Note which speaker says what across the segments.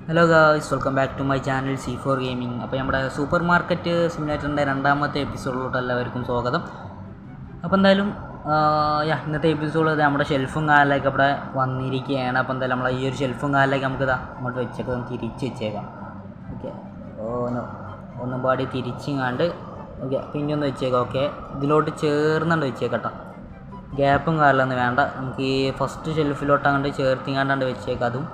Speaker 1: Hello guys, welcome back to my channel C4 gaming. അപ്പോൾ നമ്മുടെ super market സിമുലേറ്ററിൻ്റെ രണ്ടാമത്തെ എപ്പിസോഡിലോട്ട് എല്ലാവർക്കും സ്വാഗതം. അപ്പോൾ എന്തായാലും ഇന്നത്തെ എപ്പിസോഡ് നമ്മുടെ ഷെൽഫും കാലിലേക്ക് അവിടെ വന്നിരിക്കുകയാണ്. അപ്പോൾ എന്തായാലും നമ്മൾ ഈ ഒരു ഷെൽഫും കാലിലേക്ക് നമുക്ക് അങ്ങോട്ട് വെച്ചേക്കാം, തിരിച്ച് വെച്ചേക്കാം. ഓക്കെ, ഒന്നും പാടി തിരിച്ചിങ്ങാണ്ട് ഓക്കെ പിന്നെ ഒന്ന് വെച്ചേക്കാം. ഓക്കെ, ഇതിലോട്ട് ചേർന്നുകൊണ്ട് വെച്ചേക്കട്ടോ, ഗ്യാപ്പും കാലിലൊന്നും വേണ്ട. നമുക്ക് ഈ ഫസ്റ്റ് ഷെൽഫിലോട്ട് അങ്ങോട്ട് ചേർത്തിങ്ങാണ്ട് വെച്ചേക്കാം. അതും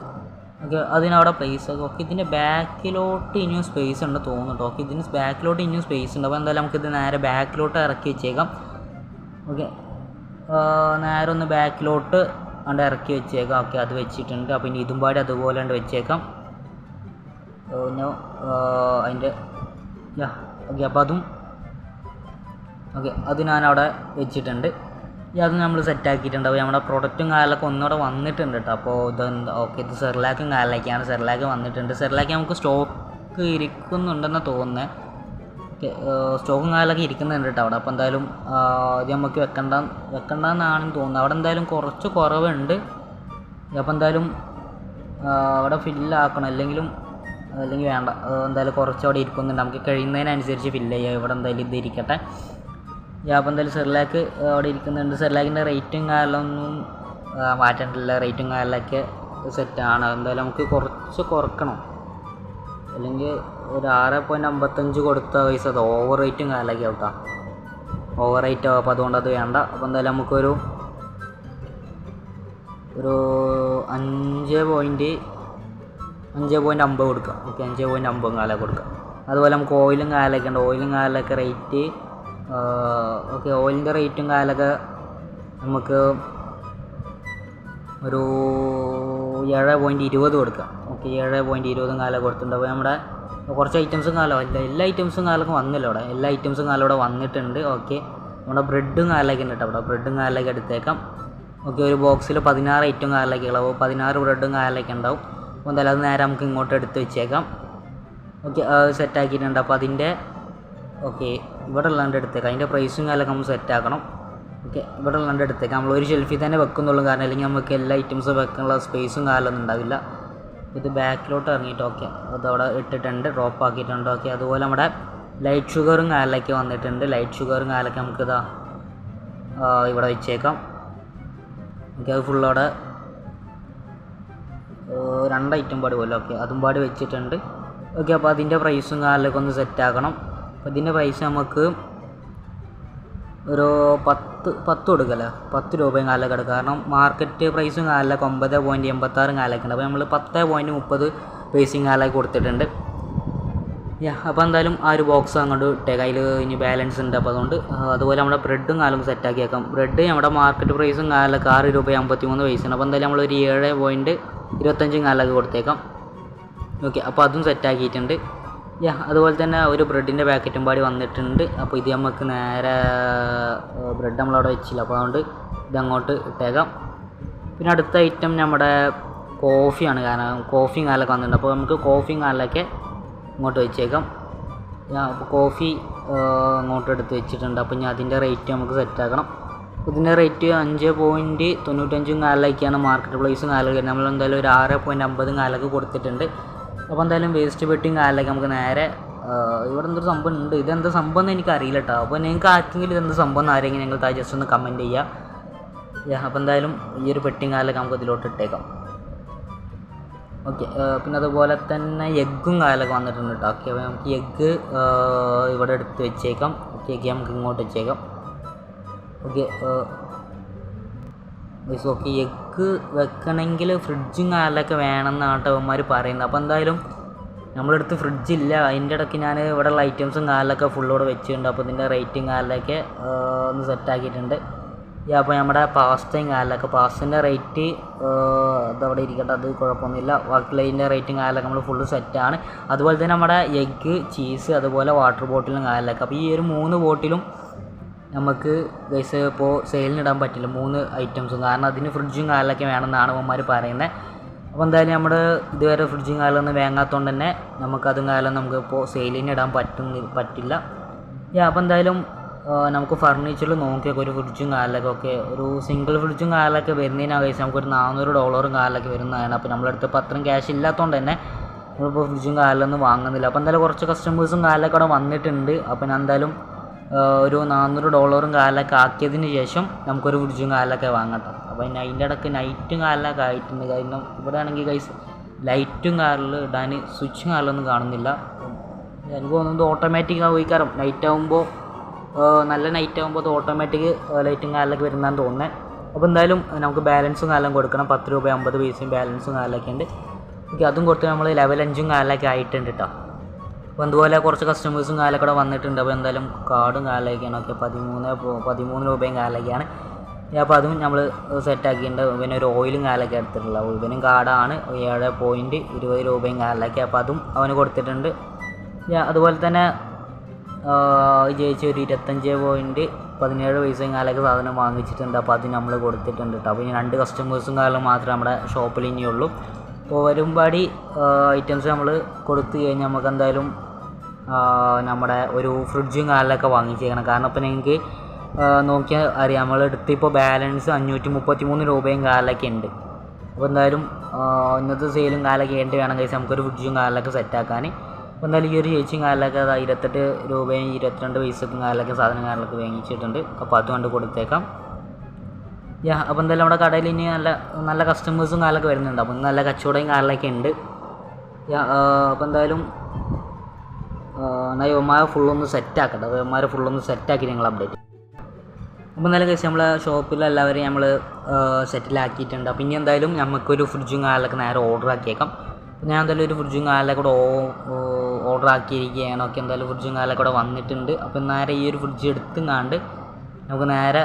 Speaker 1: ഓക്കെ, അതിനവിടെ പ്ലേസ് ഓക്കെ. ഇതിൻ്റെ ബാക്കിലോട്ട് ഇനിയും സ്പേസ് ഉണ്ട് തോന്നുന്നുണ്ട്. ഓക്കെ, ഇതിന് ബാക്കിലോട്ട് ഇനിയും സ്പേസ് ഉണ്ട്. അപ്പോൾ എന്തായാലും നമുക്കിത് നേരെ ബാക്കിലോട്ട് ഇറക്കി വെച്ചേക്കാം. ഓക്കെ, നേരെ ഒന്ന് ബാക്കിലോട്ട് കണ്ട് ഇറക്കി വെച്ചേക്കാം. ഓക്കെ, അത് വെച്ചിട്ടുണ്ട്. അപ്പോൾ ഇനി ഇതും പാടി അതുപോലെ ഉണ്ട് വെച്ചേക്കാം. അതിൻ്റെ ഓക്കെ, അപ്പോൾ അതും ഓക്കെ അത് ഞാനവിടെ വെച്ചിട്ടുണ്ട്. അത് നമ്മൾ സെറ്റാക്കിയിട്ടുണ്ട്. അപ്പോൾ നമ്മുടെ പ്രൊഡക്റ്റും കാലൊക്കെ ഒന്നുകൂടെ വന്നിട്ടുണ്ട് കേട്ടോ. അപ്പോൾ ഇതെന്താ ഓക്കെ, ഇത് സെർലാക്കും കാലിലേക്കാണ്. സെർലാക്ക് വന്നിട്ടുണ്ട്. സെർലാക്ക് നമുക്ക് സ്റ്റോക്ക് ഇരിക്കുന്നുണ്ടെന്ന് തോന്നുന്നത്. സ്റ്റോക്കും കാലൊക്കെ ഇരിക്കുന്നുണ്ട് കേട്ടോ അവിടെ. അപ്പോൾ എന്തായാലും ഇത് നമുക്ക് വെക്കണ്ടെന്നാണെന്ന് തോന്നുന്നത്. അവിടെ എന്തായാലും കുറച്ച് കുറവുണ്ട്. അപ്പോൾ എന്തായാലും അവിടെ ഫില്ലാക്കണം, അല്ലെങ്കിൽ വേണ്ട. എന്തായാലും കുറച്ച് അവിടെ ഇരിക്കുന്നുണ്ട്. നമുക്ക് കഴിയുന്നതിനനുസരിച്ച് ഫില്ല് ചെയ്യാം. ഇവിടെ എന്തായാലും ഇത് ഇരിക്കട്ടെ. അപ്പോൾ എന്തായാലും സെർലാക്ക് അവിടെ ഇരിക്കുന്നുണ്ട്. സെർലാക്കിൻ്റെ റേറ്റും കാലൊന്നും മാറ്റേണ്ടില്ല. റേറ്റും കാലിലൊക്കെ സെറ്റാണ്. എന്തായാലും നമുക്ക് കുറച്ച് കുറക്കണം, അല്ലെങ്കിൽ ഒരു 6.55 കൊടുത്ത പൈസ അത് ഓവർ റേറ്റും കാലിലൊക്കെ ആവട്ടാ, ഓവർ റേറ്റ് ആവും. അപ്പോൾ അതുകൊണ്ട് അത് വേണ്ട. അപ്പോൾ എന്തായാലും നമുക്കൊരു 5.50 കൊടുക്കാം. ഓക്കെ, 5.50 കാലൊക്കെ കൊടുക്കാം. അതുപോലെ നമുക്ക് ഓയിലും കാലൊക്കെ ഉണ്ട്. ഓയിലും കാലൊക്കെ റേറ്റ് ഓക്കെ, ഓയിലിൻ്റെ റേറ്റും കാലൊക്കെ നമുക്ക് ഒരു 7.20 കൊടുക്കാം. ഓക്കെ, 7.20 കാലം കൊടുത്തിട്ടുണ്ട്. അപ്പോൾ നമ്മുടെ കുറച്ച് ഐറ്റംസും കാലം എല്ലാ ഐറ്റംസും കാലൊക്കെ വന്നില്ല അവിടെ. എല്ലാ ഐറ്റംസും കാലം ഇവിടെ വന്നിട്ടുണ്ട്. ഓക്കെ, നമ്മുടെ ബ്രെഡും കാലൊക്കെ ഉണ്ട് കേട്ടോ. അവിടെ ബ്രെഡും കാലൊക്കെ എടുത്തേക്കാം. ഓക്കെ, ഒരു ബോക്സിൽ 16 ഐറ്റം കാലൊക്കെ ഉള്ളൂ. 16 ബ്രെഡും കാലൊക്കെ ഉണ്ടാവും. അപ്പോൾ എന്തായാലും അത് നേരെ നമുക്ക് ഇങ്ങോട്ട് എടുത്ത് വെച്ചേക്കാം. ഓക്കെ, സെറ്റാക്കിയിട്ടുണ്ട്. അപ്പോൾ അതിൻ്റെ ഓക്കെ ഇവിടെ ഉള്ളതുകൊണ്ട് എടുത്തേക്കാം. അതിൻ്റെ പ്രൈസും കാലൊക്കെ നമ്മൾ സെറ്റാക്കണം. ഓക്കെ, ഇവിടെ ഉള്ളതുകൊണ്ട് എടുത്തേക്കാം. നമ്മൾ ഒരു ഷെൽഫിൽ തന്നെ വെക്കുന്നുള്ളൂ, കാരണം അല്ലെങ്കിൽ നമുക്ക് എല്ലാ ഐറ്റംസും വെക്കാനുള്ള സ്പേസും കാലൊന്നും ഉണ്ടാവില്ല. ഇത് ബാക്കിലോട്ട് ഇറങ്ങിയിട്ട് ഓക്കെ അതവിടെ ഇട്ടിട്ടുണ്ട്, ഡ്രോപ്പ് ആക്കിയിട്ടുണ്ട്. ഓക്കെ, അതുപോലെ നമ്മുടെ ലൈറ്റ് ഷുഗറും കാലൊക്കെ വന്നിട്ടുണ്ട്. ലൈറ്റ് ഷുഗറും കാലൊക്കെ നമുക്കിതാ ഇവിടെ വെച്ചേക്കാം. ഓക്കെ, അത് ഫുള്ളവിടെ 2 ഐറ്റം പാടി പോലെ. ഓക്കെ, അതും പാടി വെച്ചിട്ടുണ്ട്. ഓക്കെ, അപ്പോൾ അതിൻ്റെ പ്രൈസും കാലൊക്കെ ഒന്ന് സെറ്റാക്കണം. അപ്പോൾ ഇതിൻ്റെ പ്രൈസ് നമുക്ക് ഒരു 10 കൊടുക്കല്ല, 10 രൂപയും കാലൊക്കെ എടുക്കുക. കാരണം മാർക്കറ്റ് പ്രൈസും കാലൊക്കെ 9.86 കാലൊക്കെ ഉണ്ട്. അപ്പോൾ നമ്മൾ 10.30 പ്രൈസിങ് കാലൊക്കെ കൊടുത്തിട്ടുണ്ട്. അപ്പോൾ എന്തായാലും ആ ഒരു ബോക്സ് അങ്ങോട്ട് ഇട്ടേക്കാം. അതിൽ ഇനി ബാലൻസ് ഉണ്ട്. അപ്പോൾ അതുപോലെ നമ്മുടെ ബ്രെഡും കാലം സെറ്റാക്കി വെക്കാം. ബ്രെഡ് നമ്മുടെ മാർക്കറ്റ് പ്രൈസും കാലൊക്കെ 6.53 അപ്പോൾ എന്തായാലും നമ്മളൊരു 7.25 കാലൊക്കെ കൊടുത്തേക്കാം. ഓക്കെ, അപ്പോൾ അതും സെറ്റാക്കിയിട്ടുണ്ട്. അതുപോലെ തന്നെ ഒരു ബ്രെഡിൻ്റെ പാക്കറ്റും പാടി വന്നിട്ടുണ്ട്. അപ്പോൾ ഇത് നമുക്ക് നേരെ ബ്രെഡ് നമ്മളവിടെ വെച്ചില്ല, അപ്പോൾ അതുകൊണ്ട് ഇതങ്ങോട്ട് ഇട്ടേക്കാം. പിന്നെ അടുത്ത ഐറ്റം നമ്മുടെ കോഫിയാണ്, കാരണം കോഫിയും കാലൊക്കെ വന്നിട്ടുണ്ട്. അപ്പോൾ നമുക്ക് കോഫിയും കാലൊക്കെ ഇങ്ങോട്ട് വെച്ചേക്കാം. അപ്പോൾ കോഫി അങ്ങോട്ട് എടുത്ത് വെച്ചിട്ടുണ്ട്. അപ്പോൾ ഞാൻ അതിൻ്റെ റേറ്റ് നമുക്ക് സെറ്റാക്കണം. ഇതിൻ്റെ റേറ്റ് 5.95 കാലിലേക്കാണ് മാർക്കറ്റ് പ്രൈസും കാലൊക്കെ. നമ്മൾ എന്തായാലും ഒരു 6.50 കാലൊക്കെ കൊടുത്തിട്ടുണ്ട്. അപ്പോൾ എന്തായാലും വേസ്റ്റ് പെട്ടിയും കാലിലേക്ക് നമുക്ക് നേരെ ഇവിടെ എന്തൊരു സംഭവം ഉണ്ട്. ഇതെന്താ സംഭവം എന്ന് എനിക്കറിയില്ല കേട്ടോ. അപ്പോൾ നിങ്ങൾക്ക് ആർക്കെങ്കിലും ഇതെന്ത് സംഭവം എന്ന് ആരെങ്കിലും നിങ്ങൾ ജസ്റ്റ് ഒന്ന് കമൻറ്റ് ചെയ്യുക. അപ്പോൾ എന്തായാലും ഈ ഒരു പെട്ടിയും കാലിലേക്ക് നമുക്ക് ഇതിലോട്ട് ഇട്ടേക്കാം. ഓക്കെ, പിന്നെ അതുപോലെ തന്നെ എഗ്ഗും കാലൊക്കെ വന്നിട്ടുണ്ട് കേട്ടോ. ഓക്കെ, അപ്പോൾ നമുക്ക് എഗ്ഗ് ഇവിടെ എടുത്ത് വെച്ചേക്കാം. ഓക്കെ, എഗ്ഗ് നമുക്ക് ഇങ്ങോട്ട് വെച്ചേക്കാം. ഓക്കെ, ഓക്കെ എഗ്ഗ് വെക്കണമെങ്കിൽ ഫ്രിഡ്ജും കാലൊക്കെ വേണമെന്നാണ് അവന്മാർ പറയുന്നത്. അപ്പോൾ എന്തായാലും നമ്മളെടുത്ത് ഫ്രിഡ്ജില്ല. അതിൻ്റെ ഇടയ്ക്ക് ഞാൻ ഇവിടെയുള്ള ഐറ്റംസും കാലൊക്കെ ഫുള്ളോടെ വെച്ചിട്ടുണ്ട്. അപ്പോൾ ഇതിൻ്റെ റേറ്റും കാലൊക്കെ ഒന്ന് സെറ്റാക്കിയിട്ടുണ്ട്. അപ്പോൾ നമ്മുടെ പാസ്തയും കാലൊക്കെ, പാസ്തേൻ്റെ റേറ്റ് അതവിടെ ഇരിക്കട്ടെ, അത് കുഴപ്പമൊന്നുമില്ല. ബാക്കിയുള്ളതിൻ്റെ റേറ്റും കാലൊക്കെ നമ്മൾ ഫുള്ള് സെറ്റാണ്. അതുപോലെ തന്നെ നമ്മുടെ എഗ്ഗ്, ചീസ്, അതുപോലെ വാട്ടർ ബോട്ടിലും കാലൊക്കെ. അപ്പോൾ ഈ ഒരു 3 ബോട്ടിലും നമുക്ക് ഗൈസ് ഇപ്പോൾ സെയിലിനിടാൻ പറ്റില്ല, 3 ഐറ്റംസും, കാരണം അതിന് ഫ്രിഡ്ജും കാലൊക്കെ വേണമെന്നാണ് അവന്മാർ പറയുന്നത്. അപ്പോൾ എന്തായാലും നമ്മൾ ഇതുവരെ ഫ്രിഡ്ജും കാലമൊന്നും വാങ്ങാത്തതുകൊണ്ട് തന്നെ നമുക്കതും കാലം നമുക്ക് ഇപ്പോൾ സെയിലിനിടാൻ പറ്റില്ല. അപ്പോൾ എന്തായാലും നമുക്ക് ഫർണിച്ചറിൽ നോക്കിയൊക്കെ ഒരു ഫ്രിഡ്ജും കാലൊക്കെ ഒരു സിംഗിൾ ഫ്രിഡ്ജും കാലൊക്കെ വരുന്നതിനാ കഴിച്ച് നമുക്കൊരു $400 കാലൊക്കെ വരുന്നതാണ്. അപ്പോൾ നമ്മളടുത്ത് ഇപ്പോൾ അത്രയും ക്യാഷ് ഇല്ലാത്തതുകൊണ്ട് തന്നെ നമ്മളിപ്പോൾ ഫ്രിഡ്ജും കാലൊന്നും വാങ്ങുന്നില്ല. അപ്പോൾ എന്തായാലും കുറച്ച് കസ്റ്റമേഴ്സും കാലൊക്കെ അവിടെ വന്നിട്ടുണ്ട്. അപ്പോൾ ഞാൻ എന്തായാലും ഒരു $400 കാലൊക്കെ ആക്കിയതിന് ശേഷം നമുക്കൊരു ഫ്രിഡ്ജും കാലൊക്കെ വാങ്ങട്ടോ. അപ്പോൾ അതിൻ്റെ ഇടയ്ക്ക് നൈറ്റും കാലൊക്കെ ആയിട്ടുണ്ട്. കാരണം ഇവിടെ ആണെങ്കിൽ ഗൈസ് ലൈറ്റും കാലിൽ ഇടാൻ സ്വിച്ചും കാലൊന്നും കാണുന്നില്ല. എനിക്ക് തോന്നുന്നത് ഓട്ടോമാറ്റിക് ആവുകയാരം നൈറ്റ് ആകുമ്പോൾ നല്ല നൈറ്റ് ആകുമ്പോൾ അത് ഓട്ടോമാറ്റിക് ലൈറ്റും കാലിലൊക്കെ വരുന്നതാണെന്ന് തോന്നുന്നത്. അപ്പോൾ എന്തായാലും നമുക്ക് ബാലൻസും കാലം കൊടുക്കണം. 10 രൂപ 50 പൈസയും ബാലൻസും കാലൊക്കെ ഉണ്ട്. ഓക്കെ, അതും കൊടുത്ത് നമ്മൾ ലെവൽ 5ഉം കാലൊക്കെ ആയിട്ടുണ്ട് കേട്ടോ. അപ്പോൾ അതുപോലെ കുറച്ച് കസ്റ്റമേഴ്സും കാലൊക്കെ ഇവിടെ വന്നിട്ടുണ്ട്. അപ്പോൾ എന്തായാലും കാർഡും കാലൊക്കെയാണ്. ഓക്കെ, 13 രൂപയും കാലൊക്കെയാണ്. അപ്പോൾ അതും നമ്മൾ സെറ്റാക്കിയിട്ടുണ്ട്. പിന്നെ ഒരു ഓയിലും കാലൊക്കെ എടുത്തിട്ടുള്ള ഇവനും കാർഡാണ് 7.20 രൂപയും കാലൊക്കെ. അപ്പോൾ അതും അവന് കൊടുത്തിട്ടുണ്ട്. അതുപോലെ തന്നെ ജയിച്ച ഒരു 25.17 പൈസയും കാലൊക്കെ സാധനം വാങ്ങിച്ചിട്ടുണ്ട്. അപ്പോൾ അത് നമ്മൾ കൊടുത്തിട്ടുണ്ട് കേട്ടോ. അപ്പോൾ ഇനി 2 കസ്റ്റമേഴ്സും കാലം മാത്രമേ നമ്മുടെ ഷോപ്പിൽ ഇനിയുള്ളൂ. അപ്പോൾ വരുമ്പാടി ഐറ്റംസ് നമ്മൾ കൊടുത്തു കഴിഞ്ഞാൽ നമുക്ക് എന്തായാലും നമ്മുടെ ഒരു ഫ്രിഡ്ജും കാലിലൊക്കെ വാങ്ങിച്ചേക്കണം. കാരണം ഇപ്പം നിങ്ങൾക്ക് നോക്കിയാൽ അറിയാം, നമ്മളെടുത്ത് ഇപ്പോൾ ബാലൻസ് 533 രൂപയും കാലൊക്കെ ഉണ്ട്. അപ്പോൾ എന്തായാലും ഇന്നത്തെ സെയിലും കാലൊക്കെ വേണ്ടി വേണം കഴിച്ച് നമുക്കൊരു ഫ്രിഡ്ജും കാലിലൊക്കെ സെറ്റാക്കാൻ. അപ്പോൾ എന്തായാലും ഈ ഒരു ചേച്ചിയും കാലിലൊക്കെ 28 രൂപയും 22 പൈസക്കും കാലിലൊക്കെ സാധനം കാലിലൊക്കെ വാങ്ങിച്ചിട്ടുണ്ട്. അപ്പോൾ അത് കൊണ്ട് കൊടുത്തേക്കാം. അപ്പോൾ എന്തായാലും നമ്മുടെ കടയിൽ ഇനി നല്ല കസ്റ്റമേഴ്സും കാലൊക്കെ വരുന്നുണ്ട്. അപ്പോൾ നല്ല കച്ചവടവും കാലിലൊക്കെ ഉണ്ട്. അപ്പോൾ എന്തായാലും ഇവന്മാരെ ഫുള്ളൊന്ന് സെറ്റാക്കട്ടെ. അപ്പോൾ ഇവന്മാരെ ഫുള്ളൊന്ന് സെറ്റാക്കി നിങ്ങൾ അപ്ഡേറ്റ്. അപ്പോൾ എന്തായാലും കഴിച്ച് നമ്മളെ ഷോപ്പിലെല്ലാവരെയും നമ്മൾ സെറ്റിലാക്കിയിട്ടുണ്ട്. അപ്പോൾ ഇനി എന്തായാലും നമുക്കൊരു ഫ്രിഡ്ജും കാലൊക്കെ നേരെ ഓർഡർ ആക്കിയേക്കാം. ഞാൻ എന്തായാലും ഒരു ഫ്രിഡ്ജും കാലൊക്കെ കൂടെ ഓർഡർ ആക്കിയിരിക്കുകയാണ്. ഒക്കെ എന്തായാലും ഫ്രിഡ്ജും കാലൊക്കെ കൂടെ വന്നിട്ടുണ്ട്. അപ്പോൾ നേരെ ഈ ഒരു ഫ്രിഡ്ജ് എടുത്തുങ്ങാണ്ട് നമുക്ക് നേരെ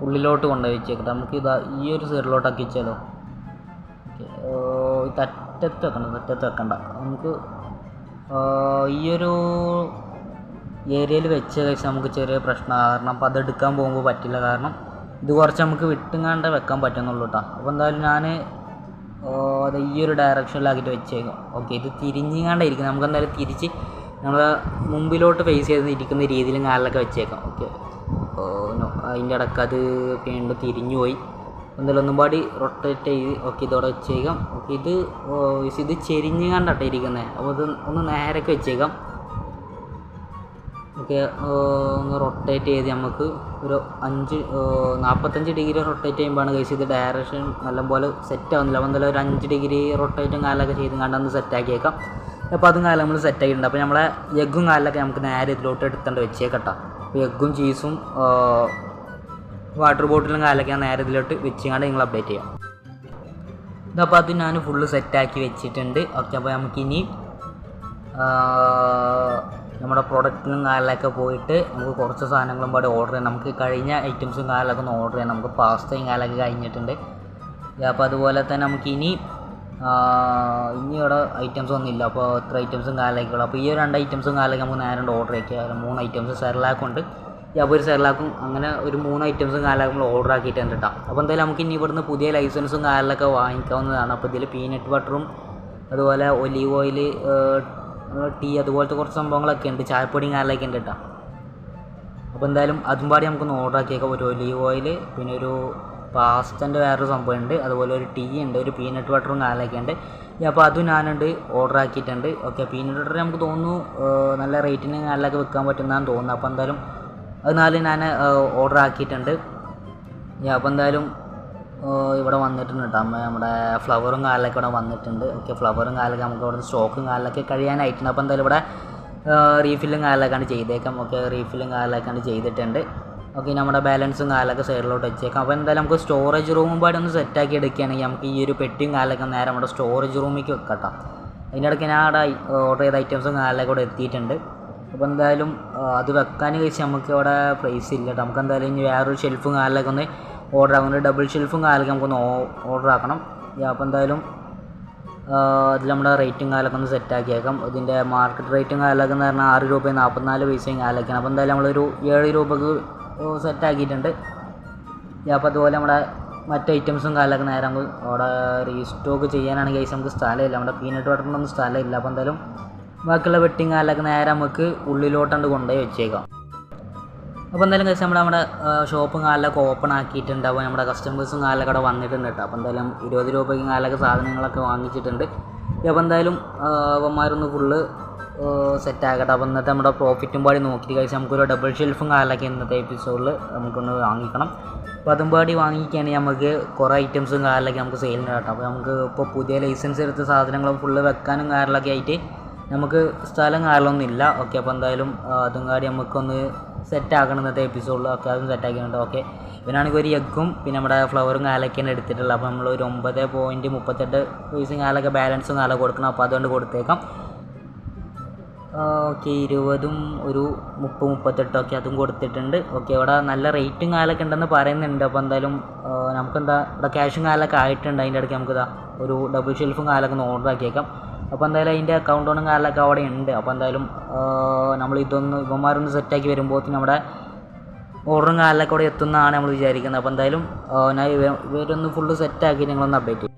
Speaker 1: ഉള്ളിലോട്ട് കൊണ്ടുപോയി വെച്ചേക്കട്ടെ. നമുക്ക് ഇതാ ഈ ഒരു സൈഡിലോട്ടാക്കി വെച്ചാലോ. തറ്റത്ത് വെക്കണ്ട. നമുക്ക് ഈ ഒരു ഏരിയയിൽ വെച്ച് കഴിച്ചാൽ നമുക്ക് ചെറിയ പ്രശ്നമാണ്. കാരണം അപ്പോൾ അതെടുക്കാൻ പോകുമ്പോൾ പറ്റില്ല. കാരണം ഇത് കുറച്ച് നമുക്ക് വിട്ടുങ്ങാണ്ട് വെക്കാൻ പറ്റുന്നുള്ളൂ കേട്ടോ. അപ്പോൾ എന്തായാലും ഞാൻ അത് ഈ ഒരു ഡയറക്ഷനിലാക്കിയിട്ട് വെച്ചേക്കാം. ഓക്കെ, ഇത് തിരിഞ്ഞാണ്ടായിരിക്കും. നമുക്ക് എന്തായാലും തിരിച്ച് നമ്മൾ മുമ്പിലോട്ട് ഫേസ് ചെയ്ത് ഇരിക്കുന്ന രീതിയിൽ കാലിലൊക്കെ വെച്ചേക്കാം. ഓക്കെ, അതിൻ്റെ ഇടയ്ക്ക് അത് വീണ്ടും തിരിഞ്ഞു പോയി. എന്തായാലും ഒന്നും പാടി റൊട്ടേറ്റ് ചെയ്ത് ഓക്കെ ഇതോടെ വെച്ചേക്കാം. ഓക്കെ, ഇത് ചെരിഞ്ഞാണ്ടാട്ടോ ഇരിക്കുന്നത്. അപ്പോൾ ഇത് ഒന്ന് നേരൊക്കെ വെച്ചേക്കാം. ഓക്കെ, ഒന്ന് റൊട്ടേറ്റ് ചെയ്ത് നമുക്ക് ഒരു 45 ഡിഗ്രി റൊട്ടേറ്റ് ചെയ്യുമ്പോഴാണ് കഴിച്ച് ഇത് ഡയറക്ഷൻ നല്ലപോലെ സെറ്റ് ആവുന്നില്ല. അപ്പോൾ എന്തായാലും ഒരു 5 ഡിഗ്രി റൊട്ടേറ്റും കാലൊക്കെ ചെയ്ത് കണ്ടൊന്ന് സെറ്റാക്കിയേക്കാം. അപ്പോൾ അതും കാലം നമ്മൾ സെറ്റാക്കിയിട്ടുണ്ട്. അപ്പോൾ നമ്മളെ എഗ്ഗും കാലൊക്കെ നമുക്ക് നേരെ ഇതിലോട്ട് എടുത്തുകൊണ്ട് വെച്ചേക്കട്ടോ. അപ്പോൾ എഗ്ഗും ചീസും വാട്ടർ ബോട്ടിലും കാലൊക്കെ ഞാൻ നേരെ ഇതിലോട്ട് വെച്ചുകൊണ്ട് നിങ്ങൾ അപ്ഡേറ്റ് ചെയ്യാം. അപ്പോൾ അത് ഞാൻ ഫുള്ള് സെറ്റാക്കി വെച്ചിട്ടുണ്ട്. ഓക്കെ, അപ്പോൾ നമുക്കിനി നമ്മുടെ പ്രൊഡക്റ്റിനും കാലിലൊക്കെ പോയിട്ട് നമുക്ക് കുറച്ച് സാധനങ്ങളും പാടെ ഓർഡർ ചെയ്യാം. നമുക്ക് കഴിഞ്ഞ ഐറ്റംസും കാലിലൊക്കെ ഒന്ന് ഓർഡർ ചെയ്യാം. നമുക്ക് പാസ്തയും കാലൊക്കെ കഴിഞ്ഞിട്ടുണ്ട്. അപ്പോൾ അതുപോലെ തന്നെ നമുക്ക് ഇനി ഇവിടെ ഐറ്റംസ് ഒന്നും ഇല്ല. അപ്പോൾ ഇത്ര ഐറ്റംസും കാലൊക്കെയുള്ളൂ. അപ്പോൾ ഈ 2 ഐറ്റംസും കാലൊക്കെ നമുക്ക് നേരെ ഓർഡർ ആക്കിയാൽ 3 ഐറ്റംസ് സെർലാക്കുണ്ട്. അപ്പോൾ ഒരു സെർലാക്കും അങ്ങനെ ഒരു 3 ഐറ്റംസും കാലൊക്കെ നമ്മൾ ഓർഡർ ആക്കിയിട്ടുണ്ട് കേട്ടോ. അപ്പോൾ എന്തായാലും നമുക്ക് ഇനി ഇവിടുന്ന് പുതിയ ലൈസൻസും കാലിലൊക്കെ വാങ്ങിക്കാവുന്നതാണ്. അപ്പോൾ ഇതിൽ പീനട്ട് ബട്ടറും അതുപോലെ ഒലീവ് ഓയിൽ, ടീ അതുപോലത്തെ കുറച്ച് സംഭവങ്ങളൊക്കെ ഉണ്ട്. ചായപ്പൊടിയും കാലിലൊക്കെ ഉണ്ട് കേട്ടോ. അപ്പോൾ എന്തായാലും അതും പാടി നമുക്കൊന്ന് ഓർഡർ ആക്കിയേക്കാം. ഒരു ഒലീവ് ഓയിൽ, പിന്നെ ഒരു പാസ്തൻ്റെ വേറൊരു സംഭവം ഉണ്ട്, അതുപോലെ ഒരു ടീ ഉണ്ട്, ഒരു പീനട്ട് ബട്ടറും കാലൊക്കെ ഉണ്ട്. അപ്പോൾ അതും ഞാനുണ്ട് ഓർഡർ ആക്കിയിട്ടുണ്ട്. ഓക്കെ, പീനട്ട് ബട്ടർ നമുക്ക് തോന്നുന്നു നല്ല റേറ്റിന് കാലിലൊക്കെ വെക്കാൻ പറ്റുന്നതാണെന്ന് തോന്നുന്നു. അപ്പോൾ എന്തായാലും അത് 4 ഞാൻ ഓർഡർ ആക്കിയിട്ടുണ്ട്. അപ്പോൾ എന്തായാലും ഇവിടെ വന്നിട്ടുണ്ട് കേട്ടോ. നമ്മുടെ ഫ്ലവറും കാലിലൊക്കെ ഇവിടെ വന്നിട്ടുണ്ട്. ഓക്കെ, ഫ്ലവറും കാലൊക്കെ നമുക്ക് ഇവിടെ സ്റ്റോക്കും കാലിലൊക്കെ കഴിയാനായിട്ടുണ്ട്. അപ്പോൾ എന്തായാലും ഇവിടെ റീഫില്ലും കാലിലൊക്കെയാണ് ചെയ്തേക്കാം. ഓക്കെ, റീഫില്ലും കാലിലൊക്കെയാണ് ചെയ്തിട്ടുണ്ട്. ഓക്കെ, നമ്മുടെ ബാലൻസും കാലൊക്കെ സൈഡിലോട്ട് വെച്ചേക്കാം. അപ്പോൾ എന്തായാലും നമുക്ക് സ്റ്റോറേജ് റൂമും പാടി ഒന്ന് സെറ്റാക്കി എടുക്കുകയാണെങ്കിൽ നമുക്ക് ഈ ഒരു പെട്ടിയും കാലൊക്കെ നേരെ നമ്മുടെ സ്റ്റോറേജ് റൂമിലേക്ക് വെക്കട്ടോ. അതിൻ്റെ ഇടയ്ക്ക് ഞാൻ അവിടെ ഓർഡർ ചെയ്ത ഐറ്റംസും കാലിലൊക്കെ ഇവിടെ എത്തിയിട്ടുണ്ട്. അപ്പോൾ എന്തായാലും അത് വെക്കാൻ കഴിച്ച് നമുക്ക് ഇവിടെ പ്ലേസ് ഇല്ല കേട്ടോ. നമുക്ക് എന്തായാലും ഇനി വേറൊരു ഷെൽഫും കാലിലൊക്കെ ഒന്ന് ഓർഡർ ആക്കുന്നുണ്ട്. ഡബിൾ ഷെൽഫും കാലൊക്കെ നമുക്കൊന്ന് ഓർഡർ ആക്കണം. അപ്പോൾ എന്തായാലും ഇതിൽ നമ്മുടെ റേറ്റും കാലൊക്കെ ഒന്ന് സെറ്റാക്കിയേക്കാം. ഇതിൻ്റെ മാർക്കറ്റ് റേറ്റും കാലൊക്കെ എന്ന് പറഞ്ഞാൽ 6 രൂപ 44 പൈസയും കാലൊക്കെയാണ്. അപ്പോൾ എന്തായാലും നമ്മളൊരു 7 രൂപക്ക് സെറ്റാക്കിയിട്ടുണ്ട്. അപ്പോൾ അതുപോലെ നമ്മുടെ മറ്റ് ഐറ്റംസും കാലൊക്കെ നേരെ നമുക്ക് അവിടെ റീസ്റ്റോക്ക് ചെയ്യാനാണെങ്കിൽ ഗൈസ് നമുക്ക് സ്ഥലമില്ല. നമ്മുടെ പീനട്ട് ബട്ടറിനൊന്നും സ്ഥലമില്ല. അപ്പോൾ എന്തായാലും ബാക്കിയുള്ള വെട്ടിങ് കാലൊക്കെ നേരെ നമുക്ക് ഉള്ളിലോട്ടാണ്ട് കൊണ്ടുപോയി വെച്ചേക്കാം. അപ്പോൾ എന്തായാലും ഗൈസ് നമ്മുടെ ഷോപ്പും കാലൊക്കെ ഓപ്പൺ ആക്കിയിട്ടുണ്ട്. അപ്പോൾ നമ്മുടെ കസ്റ്റമേഴ്സും കാലൊക്കെ അവിടെ വന്നിട്ടുണ്ട് കേട്ടോ. അപ്പോൾ എന്തായാലും 20 രൂപയ്ക്ക് കാലൊക്കെ സാധനങ്ങളൊക്കെ വാങ്ങിച്ചിട്ടുണ്ട്. അപ്പോൾ എന്തായാലും അവന്മാരൊന്ന് ഫുള്ള് സെറ്റാക്കട്ടെ. അപ്പോൾ ഇന്നത്തെ നമ്മുടെ പ്രോഫിറ്റും പാടി നോക്കിയിട്ട് കഴിച്ചാൽ നമുക്കൊരു ഡബിൾ ഷെൽഫും കാലൊക്കെ ഇന്നത്തെ എപ്പിസോഡിൽ നമുക്കൊന്ന് വാങ്ങിക്കണം. അപ്പോൾ അതും പാടി വാങ്ങിക്കുകയാണെങ്കിൽ നമുക്ക് കുറേ ഐറ്റംസും കാലിലൊക്കെ നമുക്ക് സെയിലിന് കേട്ടോ. അപ്പോൾ നമുക്ക് ഇപ്പോൾ പുതിയ ലൈസൻസ് എടുത്ത സാധനങ്ങളും ഫുള്ള് വെക്കാനും കാറിലൊക്കെ ആയിട്ട് നമുക്ക് സ്ഥലം കാറിലൊന്നും ഇല്ല. ഓക്കെ, അപ്പോൾ എന്തായാലും അതും കാടി നമുക്കൊന്ന് സെറ്റാക്കണം ഇന്നത്തെ എപ്പിസോഡിൽ. ഓക്കെ, അതും സെറ്റാക്കിയിട്ടുണ്ട്. ഓക്കെ, ഇവനാണെങ്കിൽ ഒരു എഗ്ഗും പിന്നെ നമ്മുടെ ഫ്ലവറും കാലൊക്കെയാണ് എടുത്തിട്ടുള്ളത്. അപ്പോൾ നമ്മൾ ഒരു 9.38 പൈസയും കാലൊക്കെ ബാലൻസും കാലൊക്കെ കൊടുക്കണം. അപ്പോൾ അതുകൊണ്ട് കൊടുത്തേക്കാം. ഓക്കെ, 20ഉം ഒരു 30-38 ഒക്കെ അതും കൊടുത്തിട്ടുണ്ട്. ഓക്കെ, ഇവിടെ നല്ല റേറ്റും കാലൊക്കെ ഉണ്ടെന്ന് പറയുന്നുണ്ട്. അപ്പോൾ എന്തായാലും നമുക്കെന്താ ഇവിടെ ക്യാഷും കാലൊക്കെ ആയിട്ടുണ്ട്. അതിൻ്റെ ഇടയ്ക്ക് നമുക്കിതാ ഒരു ഡബിൾ ഷെൽഫും കാലൊക്കെ ഒന്ന് ഓർഡർ ആക്കിയേക്കാം. അപ്പോൾ എന്തായാലും അതിൻ്റെ അക്കൗണ്ടോണും കാലൊക്കെ അവിടെ ഉണ്ട്. അപ്പോൾ എന്തായാലും നമ്മൾ ഇവന്മാരൊന്ന് സെറ്റാക്കി വരുമ്പോഴത്തേനും നമ്മുടെ ഓർഡറും കാലൊക്കെ അവിടെ എത്തുന്നതാണ് നമ്മൾ വിചാരിക്കുന്നത്. അപ്പോൾ എന്തായാലും ഞാൻ ഇവരൊന്ന് ഫുള്ള് സെറ്റാക്കി നിങ്ങളൊന്ന് അപ്ഡേറ്റ് ചെയ്യും.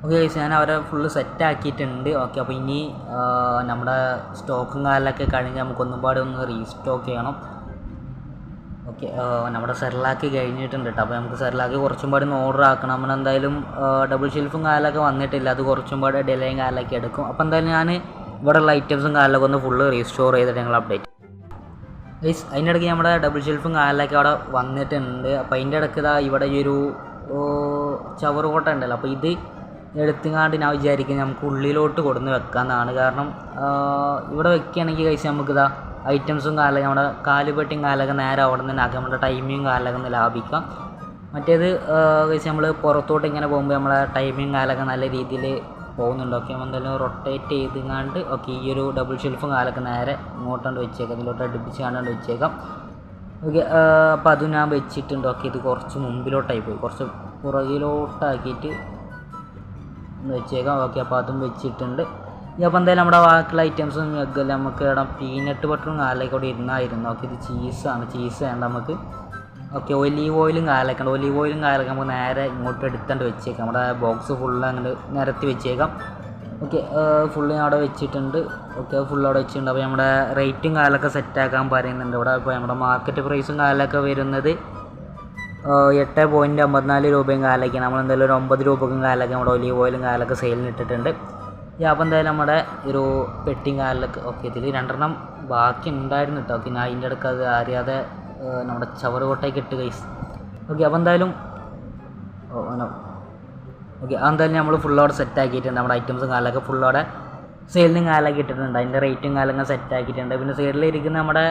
Speaker 1: ഓക്കെ ഗൈസ്, ഞാൻ അവരെ ഫുള്ള് സെറ്റാക്കിയിട്ടുണ്ട്. ഓക്കെ, അപ്പോൾ ഇനി നമ്മുടെ സ്റ്റോക്കും കാലൊക്കെ കഴിഞ്ഞ് നമുക്കൊന്നും പാടെ ഒന്ന് റീസ്റ്റോക്ക് ചെയ്യണം. ഓക്കെ, നമ്മുടെ സെർലാക്ക് കഴിഞ്ഞിട്ടുണ്ട് കേട്ടോ. അപ്പോൾ നമുക്ക് സെർലാക്ക് കുറച്ചും പാടെ ഒന്ന് ഓർഡർ ആക്കണം. നമ്മൾ എന്തായാലും ഡബിൾ ഷെൽഫും കാലൊക്കെ വന്നിട്ടില്ല, അത് കുറച്ചും പാടെ ഡിലേയും കാലൊക്കെ എടുക്കും. അപ്പോൾ എന്തായാലും ഞാൻ ഇവിടെയുള്ള ഐറ്റംസും കാലൊക്കെ ഒന്ന് ഫുള്ള് റീസ്റ്റോർ ചെയ്തിട്ട് ഞങ്ങൾ അപ്ഡേറ്റ് ഗൈസ്. അതിൻ്റെ ഇടയ്ക്ക് നമ്മുടെ ഡബിൾ ഷെൽഫും കാലൊക്കെ അവിടെ വന്നിട്ടുണ്ട്. അപ്പോൾ അതിൻ്റെ ഇടയ്ക്ക് ഇതാ ഇവിടെ ഈ ഒരു ചവറ് കോട്ട ഉണ്ടല്ലോ. അപ്പോൾ ഇത് എടുത്തുങ്ങാണ്ട് ഞാൻ വിചാരിക്കുന്നത് നമുക്ക് ഉള്ളിലോട്ട് കൊടുന്ന് വെക്കാമെന്നാണ്. കാരണം ഇവിടെ വെക്കുകയാണെങ്കിൽ കഴിച്ച് നമുക്കിതാ ഐറ്റംസും കാലൊക്കെ നമ്മുടെ കാലുപെട്ടിയും കാലൊക്കെ നേരെ അവിടെ നിന്ന് ആക്കി നമ്മുടെ ടൈമിങ്ങും കാലൊക്കെ ഒന്ന് ലാഭിക്കാം. മറ്റേത് കഴിച്ച് നമ്മൾ പുറത്തോട്ട് ഇങ്ങനെ പോകുമ്പോൾ നമ്മളെ ടൈമിങ് കാലൊക്കെ നല്ല രീതിയിൽ പോകുന്നുണ്ട്. ഓക്കെ, എന്തായാലും റൊട്ടേറ്റ് ചെയ്തുങ്ങാണ്ട് ഓക്കെ ഈ ഒരു ഡബിൾ ഷെൽഫും കാലൊക്കെ നേരെ ഇങ്ങോട്ടാണ്ട് വെച്ചേക്കാം, ഇതിലോട്ട് അടുപ്പിച്ച് കണ്ടാണ്ട് വെച്ചേക്കാം. ഓക്കെ, അപ്പോൾ അതും ഞാൻ വെച്ചിട്ടുണ്ട്. ഓക്കെ, ഇത് കുറച്ച് മുമ്പിലോട്ടായി പോയി, കുറച്ച് പുറകിലോട്ടാക്കിയിട്ട് വെച്ചേക്കാം. ഓക്കെ, അപ്പോൾ അതും വെച്ചിട്ടുണ്ട്. അപ്പോൾ എന്തായാലും നമ്മുടെ ബാക്കിയുള്ള ഐറ്റംസും എഗ്ഗെല്ലാം നമുക്ക് ഇടാം. പീനട്ട് ബട്ടറും കാലൊക്കെ ഇവിടെ ഇരുന്നായിരുന്നു. ഓക്കെ, ഇത് ചീസാണ്, ചീസ് വേണ്ട നമുക്ക്. ഓക്കെ, ഒലീവ് ഓയിലും കാലൊക്കെ ഉണ്ട്. ഒലീവ് ഓയിലും കാലൊക്കെ നമുക്ക് നേരെ ഇങ്ങോട്ട് എടുത്തുകൊണ്ട് വെച്ചേക്കാം. നമ്മുടെ ബോക്സ് ഫുള്ള് അങ്ങോട്ട് നിരത്തി വെച്ചേക്കാം. ഓക്കെ, ഫുള്ള് ഞാൻ അവിടെ വെച്ചിട്ടുണ്ട്. ഓക്കെ, ഫുള്ള് അവിടെ വെച്ചിട്ടുണ്ട്. അപ്പോൾ നമ്മുടെ റേറ്റും കാലൊക്കെ സെറ്റാക്കാൻ പറയുന്നുണ്ട് ഇവിടെ. അപ്പോൾ നമ്മുടെ മാർക്കറ്റ് പ്രൈസും കാലൊക്കെ വരുന്നത് 8.54 രൂപയും കാലൊക്കെയാണ്. നമ്മളെന്തായാലും ഒരു 9 രൂപക്കും കാലൊക്കെ നമ്മുടെ ഒലീവ് ഓയിലും കാലൊക്കെ സെയിലിന് ഇട്ടിട്ടുണ്ട്. അപ്പോൾ എന്തായാലും നമ്മുടെ ഒരു പെട്ടിയും കാലിലൊക്കെ ഓക്കെ ഇതിൽ 2 ബാക്കി ഉണ്ടായിരുന്നു കേട്ടോ. ഓക്കെ, ഞാൻ അതിൻ്റെ ഇടയ്ക്ക് അത് അറിയാതെ നമ്മുടെ ചവറ് കോട്ടയ്ക്ക് ഇട്ട് ഗൈസ്. ഓക്കെ, അപ്പോൾ എന്തായാലും ഓക്കെ അതെന്തായാലും നമ്മൾ ഫുള്ളോടെ സെറ്റാക്കിയിട്ടുണ്ട്. നമ്മുടെ ഐറ്റംസും കാലൊക്കെ ഫുള്ളോടെ സെയിലിനും കാലൊക്കെ ഇട്ടിട്ടുണ്ട്. അതിൻ്റെ റേറ്റും കാലൊക്കെ സെറ്റാക്കിയിട്ടുണ്ട്. പിന്നെ സൈഡിലിരിക്കുന്ന നമ്മുടെ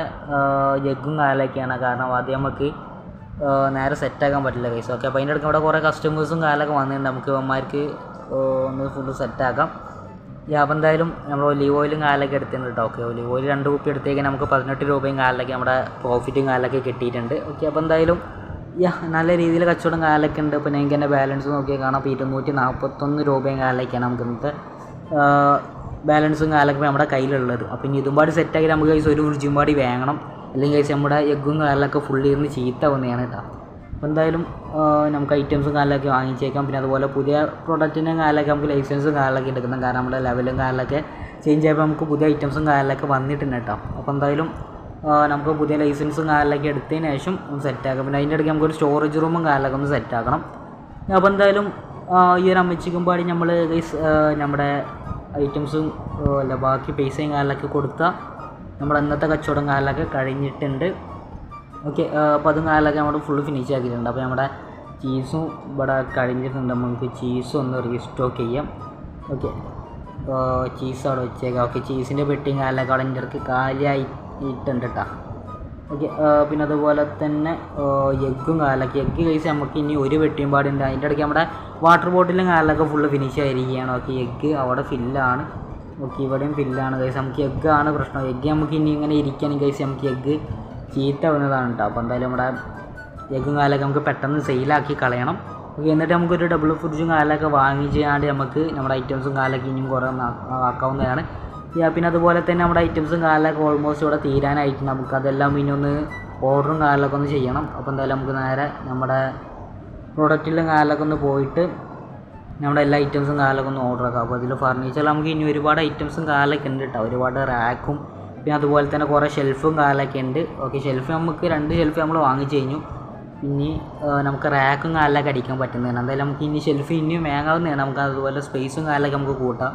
Speaker 1: ജഗ്ഗും കാലൊക്കെയാണ്. കാരണം ആദ്യം നമുക്ക് നേരെ സെറ്റാക്കാൻ പറ്റില്ല ഗൈസ്. ഓക്കെ, അപ്പോൾ അതിൻ്റെ ഇടയ്ക്ക് ഇവിടെ കുറേ കസ്റ്റമേഴ്സും കാലൊക്കെ വന്നിട്ടുണ്ട്. നമുക്ക് ഇവന്മാർക്ക് ഒന്ന് ഫുള്ള് സെറ്റാക്കാം. അപ്പോൾ എന്തായാലും നമ്മൾ ഒലീവ് ഓയിലും കാലൊക്കെ എടുത്തിട്ടുണ്ട് കേട്ടോ. ഓക്കെ, ഒലീവ് ഓയിൽ 2 കുപ്പി എടുത്തേക്ക് നമുക്ക് 18 രൂപയും കാലൊക്കെ നമ്മുടെ പ്രോഫിറ്റും കാലൊക്കെ കിട്ടിയിട്ടുണ്ട്. ഓക്കെ, അപ്പോൾ എന്തായാലും നല്ല രീതിയിൽ കച്ചവടം കാലൊക്കെ ഉണ്ട്. അപ്പോൾ നിങ്ങൾക്ക് എൻ്റെ ബാലൻസ് നോക്കിയാൽ കാണാം. അപ്പോൾ 241 രൂപയും കാലൊക്കെയാണ് നമുക്ക് ഇന്നത്തെ ബാലൻസും കാലൊക്കെ നമ്മുടെ കയ്യിലുള്ളത്. അപ്പോൾ ഇനി ഇതും പാടി സെറ്റാക്കി നമുക്ക് കഴിച്ച് ഒരു ഫ്രിഡ്ജും പാടി വേണം. അല്ലെങ്കിൽ കഴിച്ച് നമ്മുടെ എഗ്ഗും കാലൊക്കെ ഫുള്ളി ഇരുന്ന് ചീത്ത വന്നതാണ് കേട്ടോ. അപ്പോൾ എന്തായാലും നമുക്ക് ഐറ്റംസും കാലൊക്കെ വാങ്ങിച്ചേക്കാം. പിന്നെ അതുപോലെ പുതിയ പ്രൊഡക്റ്റിൻ്റെ കാലൊക്കെ നമുക്ക് ലൈസൻസും കാലൊക്കെ എടുക്കണം. കാരണം നമ്മുടെ ലെവലും കാലൊക്കെ ചേഞ്ച് ചെയ്യുമ്പോൾ നമുക്ക് പുതിയ ഐറ്റംസും കാലൊക്കെ വന്നിട്ടുണ്ട് കേട്ടോ. അപ്പോൾ എന്തായാലും നമുക്ക് പുതിയ ലൈസൻസും കാലൊക്കെ എടുത്തതിന് ശേഷം ഒന്ന് സെറ്റാക്കാം. പിന്നെ അതിൻ്റെ ഇടയ്ക്ക് നമുക്കൊരു സ്റ്റോറേജ് റൂമും കാലൊക്കെ ഒന്ന് സെറ്റാക്കണം. അപ്പോൾ എന്തായാലും ഈ ഒരു അമ്മച്ചിക്കും പാടി നമ്മൾ നമ്മുടെ ഐറ്റംസും അല്ല ബാക്കി പൈസയും കാലൊക്കെ കൊടുത്താൽ നമ്മുടെ ഇന്നത്തെ കച്ചവടം കാലൊക്കെ കഴിഞ്ഞിട്ടുണ്ട്. ഓക്കെ, അപ്പോൾ അതും കാലൊക്കെ നമ്മൾ ഫുള്ള് ഫിനിഷ് ആക്കിയിട്ടുണ്ട്. അപ്പോൾ നമ്മുടെ ചീസും ഇവിടെ കഴിഞ്ഞിട്ടുണ്ട്. നമുക്ക് ചീസും ഒന്ന് റീസ്റ്റോക്ക് ചെയ്യാം. ഓക്കെ, ചീസ് അവിടെ വെച്ചേക്കാം. ഓക്കെ, ചീസിൻ്റെ പെട്ടിയും കാലൊക്കെ അവിടെ എൻ്റെ അടുത്ത് കാലിയായിട്ടുണ്ട് കേട്ടോ. ഓക്കെ, പിന്നെ അതുപോലെ തന്നെ എഗ്ഗും കാലൊക്കെ എഗ്ഗ് കഴിച്ച് നമുക്ക് ഇനി ഒരു പെട്ടിയും പാടുണ്ട്. അതിൻ്റെ ഇടയ്ക്ക് നമ്മുടെ വാട്ടർ ബോട്ടിലും കാലൊക്കെ ഫുള്ള് ഫിനിഷ് ആയിരിക്കുകയാണ്. ഓക്കെ, എഗ്ഗ് അവിടെ ഫില്ലാണ്. ഓക്കെ, ഇവിടെയും ഫില്ലാണ് കഴിച്ച് നമുക്ക് എഗ്ഗാണ് പ്രശ്നം. എഗ്ഗ് നമുക്ക് ഇനി ഇങ്ങനെ ഇരിക്കുകയാണെങ്കിൽ കഴിച്ച് നമുക്ക് എഗ്ഗ് ചീത്ത വരുന്നതാണ് കേട്ടോ. അപ്പോൾ എന്തായാലും നമ്മുടെ എഗ്ഗും കാലൊക്കെ നമുക്ക് പെട്ടെന്ന് സെയിലാക്കി കളയണം. ഓക്കെ, എന്നിട്ട് നമുക്കൊരു ഡബിൾ ഫ്രിഡ്ജും കാലൊക്കെ വാങ്ങി ചെയ്യാണ്ട് നമുക്ക് നമ്മുടെ ഐറ്റംസും കാലൊക്കെ ഇനിയും കുറേ ആക്കാവുന്നതാണ്. പിന്നെ അതുപോലെ തന്നെ നമ്മുടെ ഐറ്റംസും കാലൊക്കെ ഓൾമോസ്റ്റ് ഇവിടെ തീരാനായിട്ട് നമുക്കതെല്ലാം ഇനി ഒന്ന് ഓർഡറും കാലൊക്കെ ഒന്ന് ചെയ്യണം. അപ്പോൾ എന്തായാലും നമുക്ക് നേരെ നമ്മുടെ പ്രൊഡക്റ്റിലും കാലൊക്കെ ഒന്ന് പോയിട്ട് നമ്മുടെ എല്ലാ ഐറ്റംസും കാലൊക്കെ ഒന്ന് ഓർഡർ ആക്കാം. അപ്പോൾ അതിൽ ഫർണിച്ചർ നമുക്ക് ഇനി ഒരുപാട് ഐറ്റംസും കാലൊക്കെ ഉണ്ട് കേട്ടോ. ഒരുപാട് റാക്കും പിന്നെ അതുപോലെ തന്നെ കുറേ ഷെൽഫും കാലൊക്കെ ഉണ്ട്. ഓക്കെ, ഷെൽഫ് നമുക്ക് 2 ഷെൽഫ് നമ്മൾ വാങ്ങിച്ചു കഴിഞ്ഞു. പിന്നെ നമുക്ക് റാക്കും കാലിലൊക്കെ അടിക്കാൻ പറ്റുന്നതാണ്. എന്തായാലും നമുക്ക് ഇനി ഷെൽഫ് ഇനിയും വേങ്ങാവുന്നതാണ്. നമുക്ക് അതുപോലെ സ്പേസും കാലിലൊക്കെ നമുക്ക് കൂട്ടാം.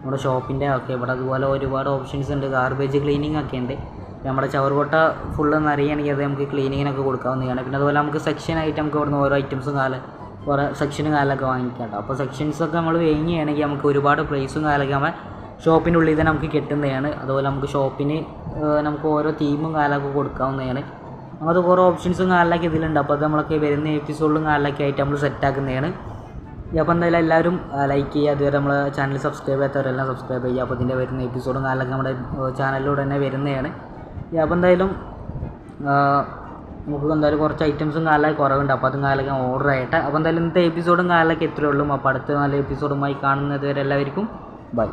Speaker 1: നമ്മുടെ ഷോപ്പിൻ്റെ ഒക്കെ ഇവിടെ അതുപോലെ ഒരുപാട് ഓപ്ഷൻസ് ഉണ്ട്. ഗാർബേജ് ക്ലീനിങ് ഒക്കെ ഉണ്ട്. നമ്മുടെ ചവറുകൊട്ട ഫുള്ള് നിറയുകയാണെങ്കിൽ അത് നമുക്ക് ക്ലീനിങ്ങിനൊക്കെ കൊടുക്കാവുന്നതാണ്. പിന്നെ അതുപോലെ നമുക്ക് സെക്ഷനായിട്ട് നമുക്ക് ഇവിടുന്ന് ഓരോ ഐറ്റംസും കുറേ സെക്ഷനും കാലൊക്കെ വാങ്ങിക്കാം. അപ്പോൾ സെക്ഷൻസൊക്കെ നമ്മൾ വാങ്ങുകയാണെങ്കിൽ നമുക്ക് ഒരുപാട് പ്രൈസും കാലൊക്കെ നമ്മൾ ഷോപ്പിൻ്റെ ഉള്ളിൽ തന്നെ നമുക്ക് കിട്ടുന്നതാണ്. അതുപോലെ നമുക്ക് ഷോപ്പിന് നമുക്ക് ഓരോ തീമും കാലൊക്കെ കൊടുക്കാവുന്നതാണ്. അങ്ങനത്തെ കുറേ ഓപ്ഷൻസും കാലിലൊക്കെ ഇതിലുണ്ട്. അപ്പോൾ അത് നമ്മളൊക്കെ വരുന്ന എപ്പിസോഡിലും കാലിലൊക്കെ ആയിട്ട് നമ്മൾ സെറ്റാക്കുന്നതാണ്. അപ്പോൾ എന്തായാലും എല്ലാവരും ലൈക്ക് ചെയ്യുക. അതുവരെ നമ്മൾ ചാനൽ സബ്സ്ക്രൈബ് ചെയ്യാത്തവരെല്ലാം സബ്സ്ക്രൈബ് ചെയ്യുക. അപ്പോൾ ഇതിൻ്റെ വരുന്ന എപ്പിസോഡും കാലൊക്കെ നമ്മുടെ ചാനലിലൂടെ തന്നെ വരുന്നതാണ്. അപ്പോൾ എന്തായാലും നമുക്ക് എന്തായാലും കുറച്ച് ഐറ്റംസും കാലൊക്കെ കുറവുണ്ട്. അപ്പോൾ അതും കാലൊക്കെ ഓർഡർ ആയിട്ട്. അപ്പോൾ എന്തായാലും ഇന്നത്തെ എപ്പിസോഡും കാലൊക്കെ ഇത്രയേ ഉള്ളൂ. അപ്പോൾ അടുത്ത നല്ല എപ്പിസോഡുമായി കാണുന്നത് വരെ എല്ലാവർക്കും ബൈ.